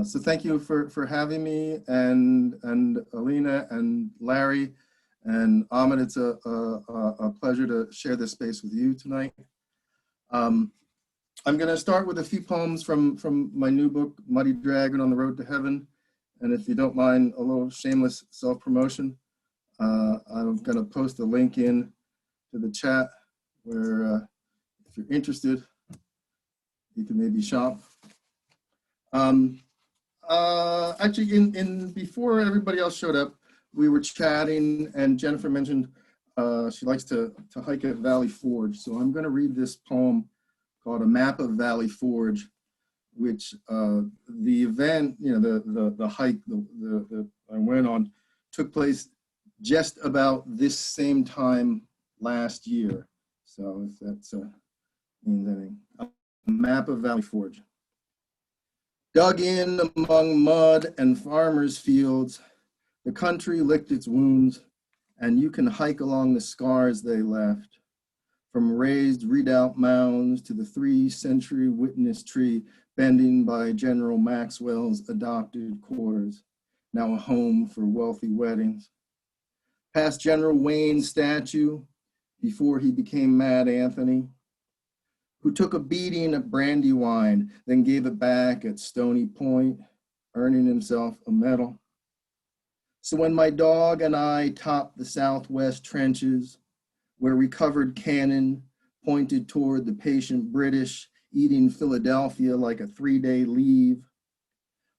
So thank you for having me, and Alina and Larry and Ahmed. It's a pleasure to share this space with you tonight. I'm going to start with a few poems from my new book, Muddy Dragon on the Road to Heaven. And if you don't mind a little shameless self-promotion, I'm going to post a link in to the chat where if you're interested, you can maybe shop. Actually, before everybody else showed up, we were chatting, and Jennifer mentioned she likes to hike at Valley Forge. So I'm going to read this poem called "A Map of Valley Forge," which the event, the hike that I went on, took place just about this same time last year. So if that means anything, "A Map of Valley Forge." Dug in among mud and farmers' fields, the country licked its wounds, and you can hike along the scars they left. From raised redoubt mounds to the 3-century witness tree bending by General Maxwell's adopted quarters, now a home for wealthy weddings. Past General Wayne's statue, before he became Mad Anthony, who took a beating at Brandywine, then gave it back at Stony Point, earning himself a medal. So when my dog and I topped the Southwest trenches, where recovered cannon pointed toward the patient British, eating Philadelphia like a 3-day leave,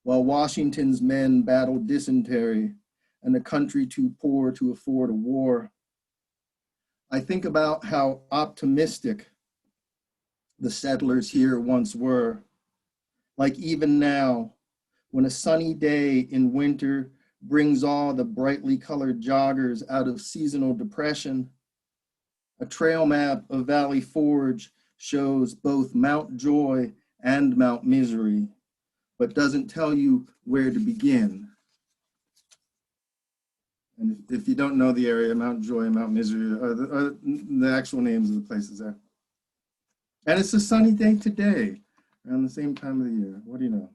while Washington's men battled dysentery and a country too poor to afford a war, I think about how optimistic the settlers here once were. Like even now, when a sunny day in winter brings all the brightly colored joggers out of seasonal depression, a trail map of Valley Forge shows both Mount Joy and Mount Misery, but doesn't tell you where to begin. And if you don't know the area, Mount Joy and Mount Misery are the actual names of the places there. And it's a sunny day today, around the same time of the year. What do you know?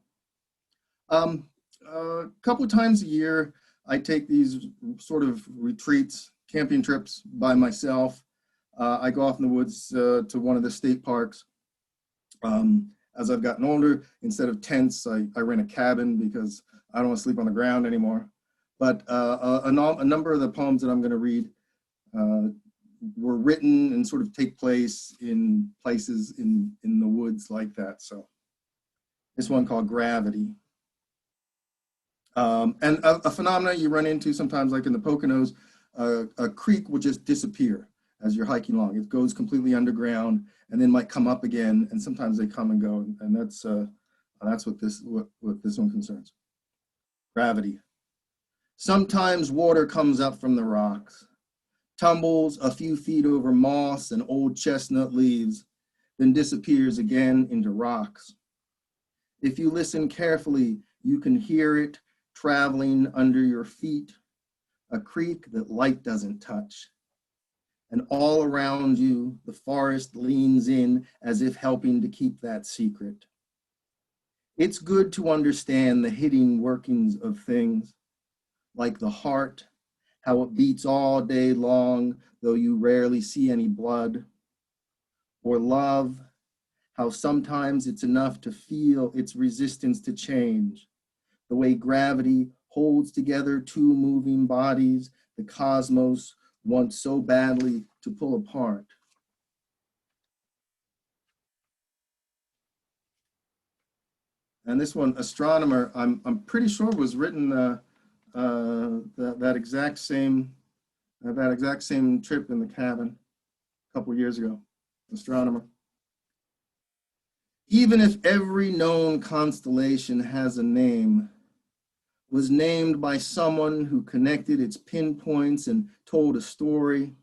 A couple of times a year, I take these sort of retreats, camping trips by myself. I go off in the woods to one of the state parks. As I've gotten older, instead of tents, I rent a cabin because I don't want to sleep on the ground anymore. But a number of the poems that I'm going to read were written and sort of take place in places in the woods like that. So this one called Gravity. And a phenomenon you run into sometimes, like in the Poconos, a creek will just disappear as you're hiking along. It goes completely underground and then might come up again, and sometimes they come and go. And that's what this one concerns. Gravity. Sometimes water comes up from the rocks, tumbles a few feet over moss and old chestnut leaves, then disappears again into rocks. If you listen carefully, you can hear it traveling under your feet, a creek that light doesn't touch. And all around you, the forest leans in as if helping to keep that secret. It's good to understand the hidden workings of things, like the heart, how it beats all day long, though you rarely see any blood. Or love, how sometimes it's enough to feel its resistance to change, the way gravity holds together two moving bodies the cosmos wants so badly to pull apart. And this one, Astronomer, I'm pretty sure was written that exact same trip in the cabin a couple years ago. Astronomer. Even if every known constellation has a name, was named by someone who connected its pinpoints and told a story,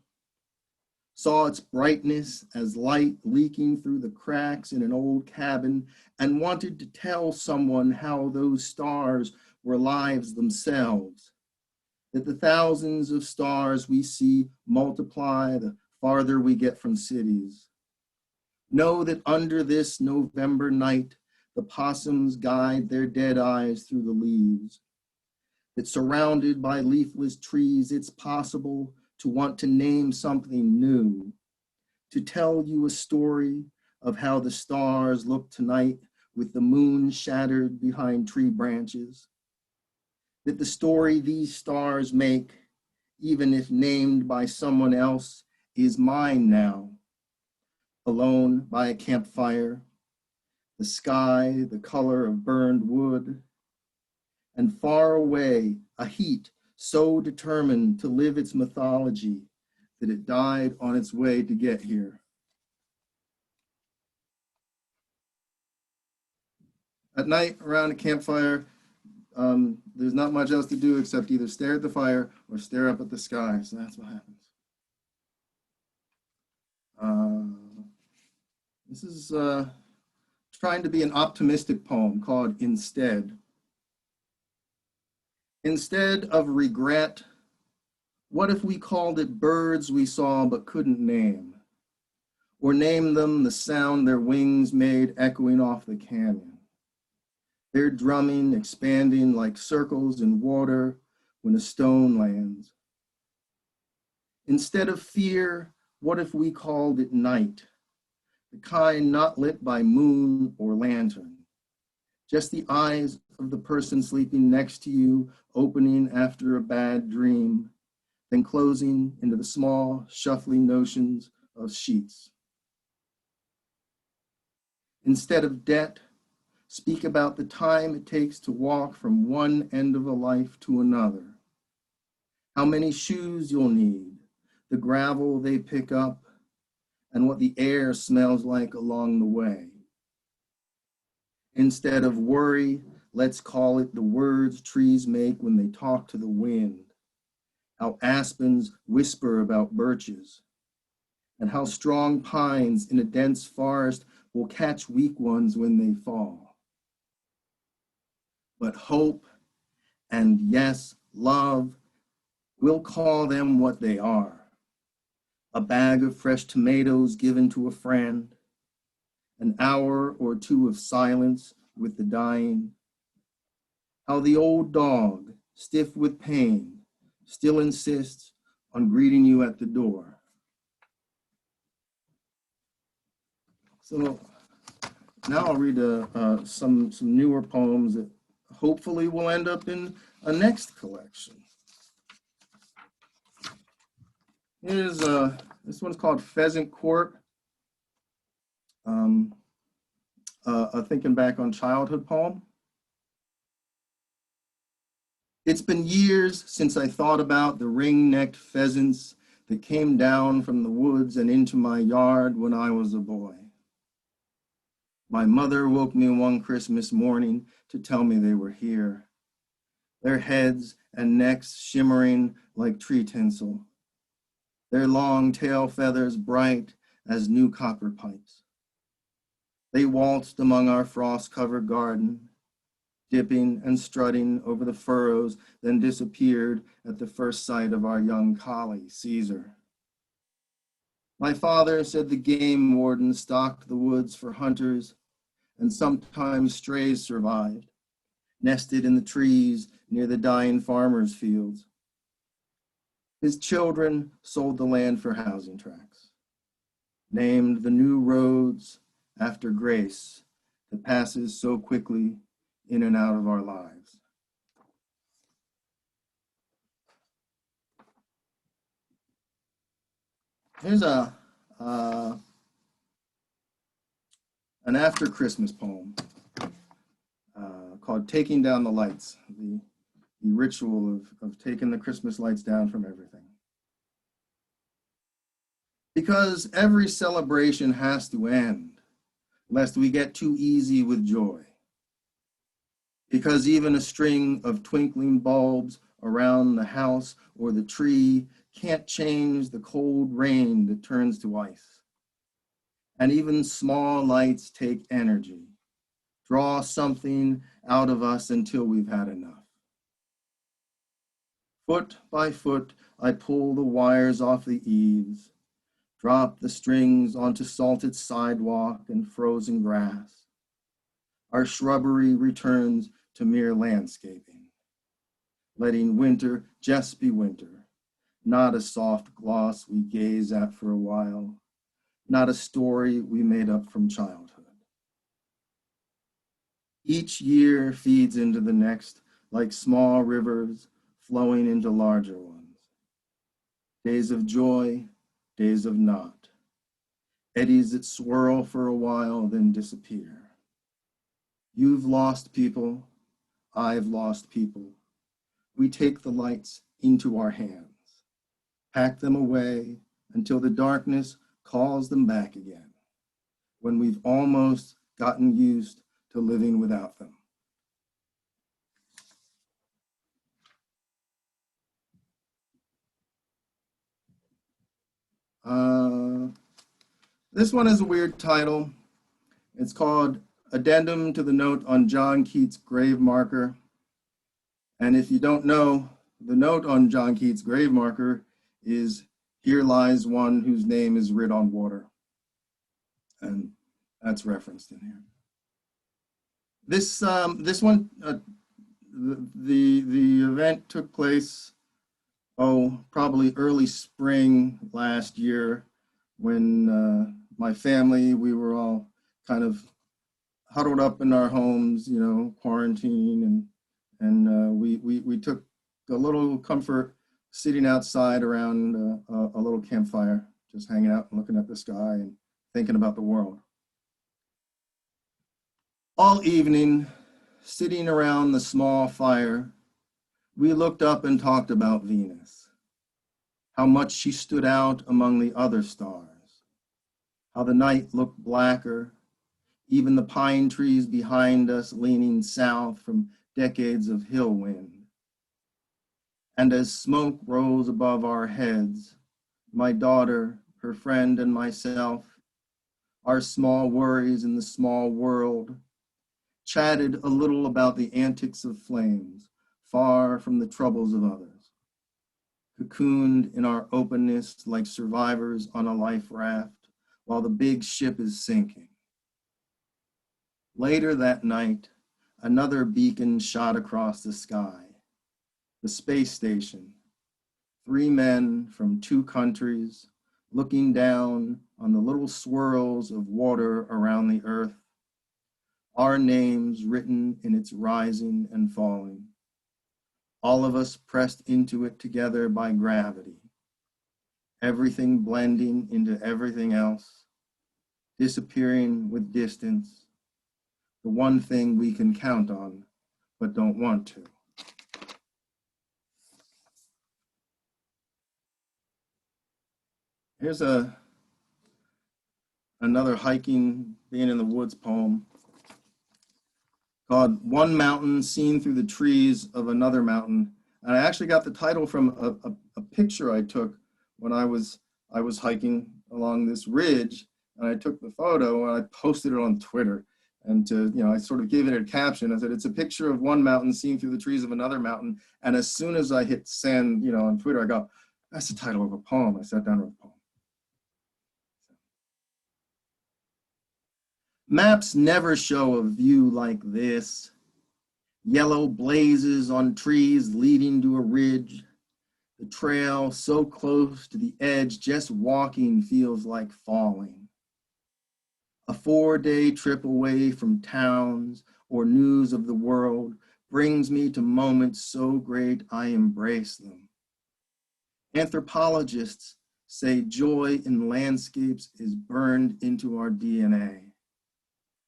saw its brightness as light leaking through the cracks in an old cabin, and wanted to tell someone how those stars were lives themselves, that the thousands of stars we see multiply the farther we get from cities. Know that under this November night, The possums guide their dead eyes through the leaves. That surrounded by leafless trees, it's possible to want to name something new, to tell you a story of how the stars look tonight with the moon shattered behind tree branches. That the story these stars make, even if named by someone else, is mine now. Alone by a campfire, the sky the color of burned wood, and far away, a heat so determined to live its mythology that it died on its way to get here. At night, around a campfire, there's not much else to do except either stare at the fire or stare up at the sky. So that's what happens. This is trying to be an optimistic poem called Instead. Instead of regret, what if we called it birds we saw but couldn't name, or name them the sound their wings made echoing off the canyon? Their drumming expanding like circles in water when a stone lands. Instead of fear, what if we called it night, the kind not lit by moon or lantern, just the eyes of the person sleeping next to you opening after a bad dream, then closing into the small, shuffling notions of sheets. Instead of debt, speak about the time it takes to walk from one end of a life to another. How many shoes you'll need, the gravel they pick up, and what the air smells like along the way. Instead of worry, let's call it the words trees make when they talk to the wind, how aspens whisper about birches, and how strong pines in a dense forest will catch weak ones when they fall. But hope and, yes, love, we'll call them what they are. A bag of fresh tomatoes given to a friend, an hour or two of silence with the dying. How the old dog, stiff with pain, still insists on greeting you at the door. So now I'll read some newer poems that hopefully will end up in a next collection. Here's this one's called Pheasant Court. A thinking back on childhood poem. It's been years since I thought about the ring-necked pheasants that came down from the woods and into my yard when I was a boy. My mother woke me one Christmas morning to tell me they were here, their heads and necks shimmering like tree tinsel, their long tail feathers bright as new copper pipes. They waltzed among our frost-covered garden, dipping and strutting over the furrows, then disappeared at the first sight of our young collie, Caesar. My father said the game warden stocked the woods for hunters, and sometimes strays survived, nested in the trees near the dying farmers' fields. His children sold the land for housing tracts, named the new roads after grace that passes so quickly in and out of our lives. Here's an after Christmas poem called Taking Down the Lights, the ritual of taking the Christmas lights down from everything. Because every celebration has to end, lest we get too easy with joy. Because even a string of twinkling bulbs around the house or the tree can't change the cold rain that turns to ice. And even small lights take energy, draw something out of us until we've had enough. Foot by foot, I pull the wires off the eaves, drop the strings onto salted sidewalk and frozen grass. Our shrubbery returns to mere landscaping, letting winter just be winter, not a soft gloss we gaze at for a while, not a story we made up from childhood. Each year feeds into the next like small rivers flowing into larger ones. Days of joy, days of not. Eddies that swirl for a while, then disappear. You've lost people, I've lost people. We take the lights into our hands, pack them away until the darkness calls them back again, when we've almost gotten used to living without them. This one has a weird title. It's called Addendum to the Note on John Keats' Grave Marker. And if you don't know, the note on John Keats' grave marker is, "Here lies one whose name is writ on water." And that's referenced in here. This one, the event took place, probably early spring last year, when my family, we were all kind of huddled up in our homes, quarantine, and we took a little comfort sitting outside around a little campfire, just hanging out and looking at the sky and thinking about the world. All evening, sitting around the small fire, we looked up and talked about Venus, how much she stood out among the other stars, how the night looked blacker, even the pine trees behind us leaning south from decades of hill wind. And as smoke rose above our heads, my daughter, her friend, and myself, our small worries in the small world, chatted a little about the antics of flames, far from the troubles of others, cocooned in our openness like survivors on a life raft while the big ship is sinking. Later that night, another beacon shot across the sky, the space station, 3 men from 2 countries looking down on the little swirls of water around the earth, our names written in its rising and falling, all of us pressed into it together by gravity, everything blending into everything else, disappearing with distance, the one thing we can count on but don't want to. Here's another hiking, being in the woods poem called One Mountain Seen Through the Trees of Another Mountain. And I actually got the title from a picture I took when I was hiking along this ridge, and I took the photo and I posted it on Twitter. And I sort of gave it a caption. I said, it's a picture of one mountain seen through the trees of another mountain. And as soon as I hit send, on Twitter, I go, that's the title of a poem. I sat down with a poem. Maps never show a view like this. Yellow blazes on trees leading to a ridge. The trail so close to the edge, just walking feels like falling. A 4-day trip away from towns or news of the world brings me to moments so great I embrace them. Anthropologists say joy in landscapes is burned into our DNA.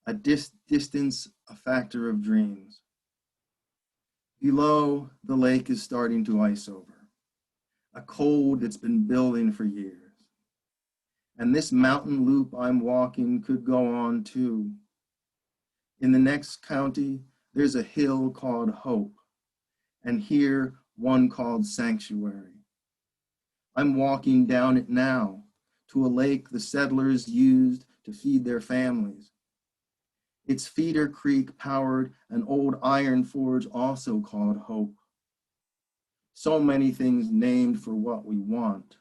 A distance, a factor of dreams. Below, the lake is starting to ice over, a cold that's been building for years. And this mountain loop I'm walking could go on too. In the next county, there's a hill called Hope, and here one called Sanctuary. I'm walking down it now to a lake the settlers used to feed their families. Its feeder creek powered an old iron forge also called Hope. So many things named for what we want,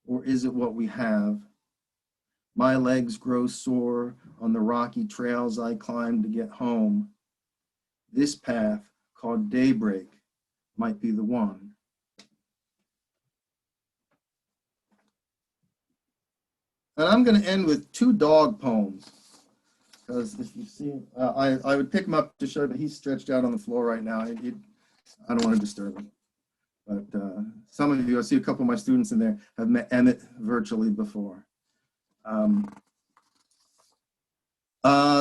or is it what we have? My legs grow sore on the rocky trails I climb to get home. This path, called daybreak, might be the one. And I'm going to end with two dog poems, because if you see, I would pick him up to show that he's stretched out on the floor right now. I don't want to disturb him. But some of you, I see a couple of my students in there, have met Emmett virtually before.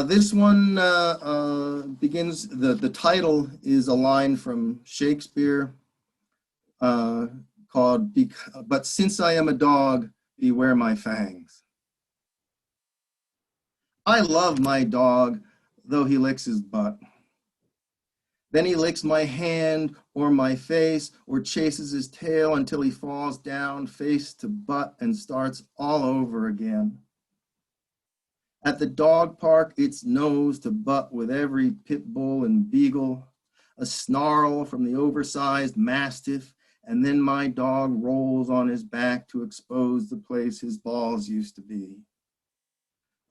This one begins, the title is a line from Shakespeare called, "But since I am a dog, beware my fangs." I love my dog, though he licks his butt. Then he licks my hand or my face or chases his tail until he falls down face to butt and starts all over again. At the dog park, it's nose to butt with every pit bull and beagle, a snarl from the oversized mastiff, and then my dog rolls on his back to expose the place his balls used to be.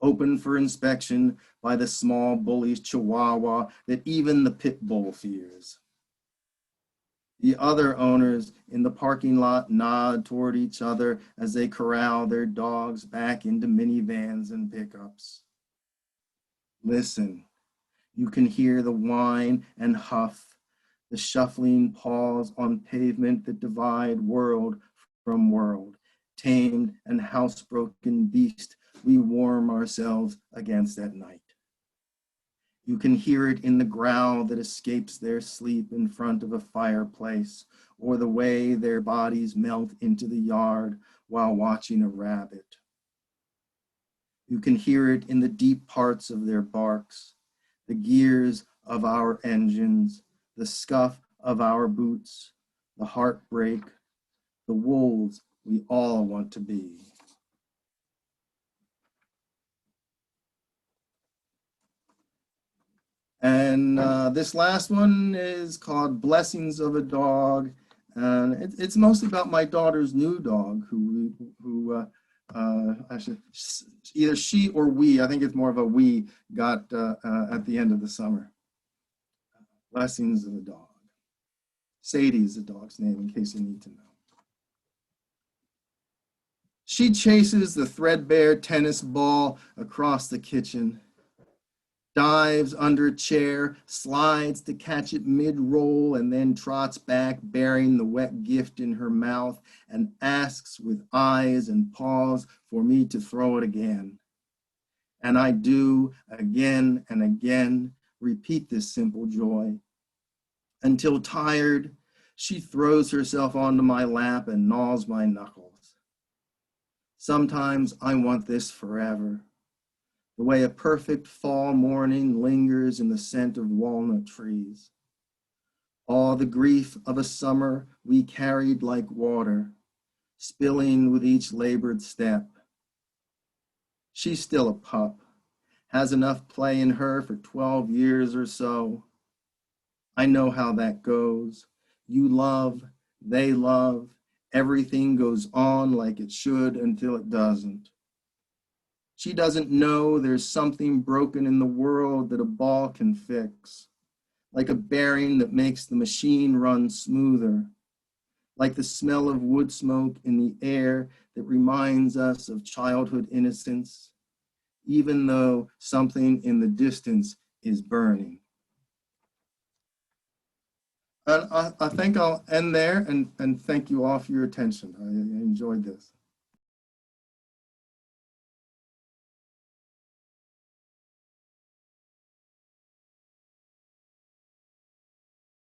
Open for inspection by the small bully's chihuahua that even the pit bull fears. The other owners in the parking lot nod toward each other as they corral their dogs back into minivans and pickups. Listen, you can hear the whine and huff, the shuffling paws on pavement that divide world from world. Tamed and housebroken beast we warm ourselves against at night. You can hear it in the growl that escapes their sleep in front of a fireplace, or the way their bodies melt into the yard while watching a rabbit. You can hear it in the deep parts of their barks, the gears of our engines, the scuff of our boots, the heartbreak, the wolves we all want to be. And this last one is called Blessings of a Dog. And it's mostly about my daughter's new dog, who actually, either she or we, I think it's more of a we, got at the end of the summer. Blessings of a Dog. Sadie is the dog's name, in case you need to know. She chases the threadbare tennis ball across the kitchen, dives under a chair, slides to catch it mid-roll, and then trots back, bearing the wet gift in her mouth, and asks with eyes and paws for me to throw it again. And I do again and again repeat this simple joy, until tired, she throws herself onto my lap and gnaws my knuckles. Sometimes I want this forever, the way a perfect fall morning lingers in the scent of walnut trees. All the grief of a summer we carried like water, spilling with each labored step. She's still a pup, has enough play in her for 12 years or so. I know how that goes. You love, they love, everything goes on like it should until it doesn't. She doesn't know there's something broken in the world that a ball can fix, like a bearing that makes the machine run smoother, like the smell of wood smoke in the air that reminds us of childhood innocence, even though something in the distance is burning. And I think I'll end there and thank you all for your attention. I enjoyed this.